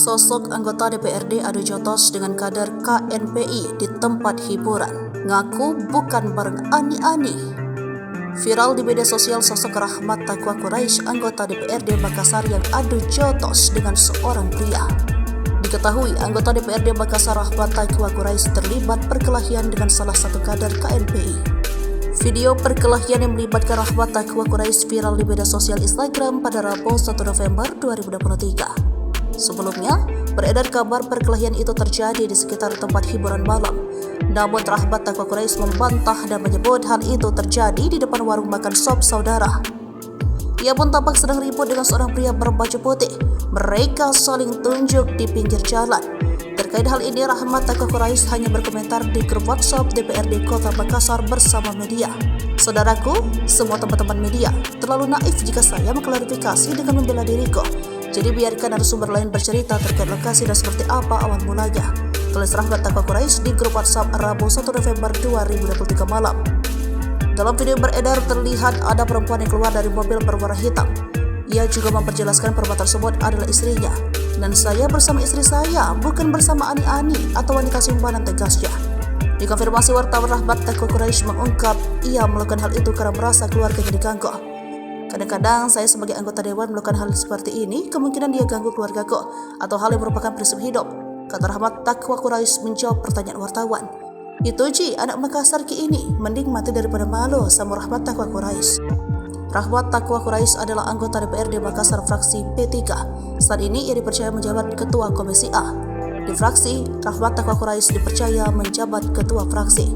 Sosok anggota DPRD adu jotos dengan kader KNPI di tempat hiburan. Ngaku bukan bareng ani-ani. Viral di media sosial sosok Rahmat Taqwa Quraisy, anggota DPRD Makassar yang adu jotos dengan seorang pria. Diketahui anggota DPRD Makassar Rahmat Taqwa Quraisy terlibat perkelahian dengan salah satu kader KNPI. Video perkelahian yang melibatkan Rahmat Taqwa Quraisy viral di media sosial Instagram pada Rabu 1 November 2023. Sebelumnya, beredar kabar perkelahian itu terjadi di sekitar tempat hiburan malam. Namun Rahmat Taqwa Quraisy membantah dan menyebut hal itu terjadi di depan warung makan sop saudara. Ia pun tampak sedang ribut dengan seorang pria berbaju putih. Mereka saling tunjuk di pinggir jalan. Terkait hal ini, Rahmat Taqwa Quraisy hanya berkomentar di grup WhatsApp DPRD Kota Makassar bersama media. Saudaraku, semua teman-teman media, terlalu naif jika saya mengklarifikasi dengan membela diriku. Jadi biarkan narasumber lain bercerita terkait lokasi dan seperti apa awal mulanya, tulis Rahmat Taqwa Quraisy di grup WhatsApp Rabu 1 November 2023 malam. Dalam video beredar terlihat ada perempuan yang keluar dari mobil berwarna hitam. Ia juga memperjelaskan perempuan tersebut adalah istrinya. Dan saya bersama istri saya, bukan bersama ani-ani atau wanita simpanan, tegasnya. Dikonfirmasi wartawan, Rahmat Taqwa Quraisy mengungkap ia melakukan hal itu karena merasa keluarganya diganggu. Kadang-kadang saya sebagai anggota dewan melakukan hal seperti ini, kemungkinan dia ganggu keluargaku atau hal yang merupakan prinsip hidup, kata Rahmat Taqwa Quraisy menjawab pertanyaan wartawan. Itu Ji, anak Makassar ki ini, mending mati daripada malu, sama Rahmat Taqwa Quraisy. Rahmat Taqwa Quraisy adalah anggota DPRD Makassar fraksi P3. Saat ini ia dipercaya menjabat Ketua Komisi A. Di fraksi, Rahmat Taqwa Quraisy dipercaya menjabat Ketua fraksi.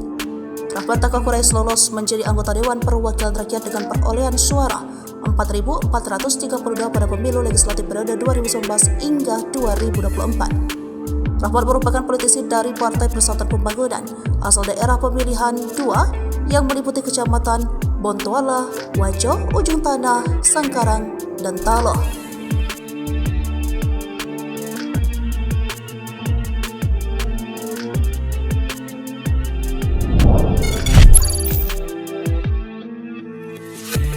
Rahmat Taqwa Quraisy lolos menjadi anggota Dewan Perwakilan Rakyat dengan perolehan suara 4.432 pada pemilu legislatif periode 2019 hingga 2024. Rahmat merupakan politisi dari Partai Persatuan Pembangunan asal daerah pemilihan 2 yang meliputi kecamatan Bontoala, Wajo, Ujung Tanah, Sangkarang, dan Taloh.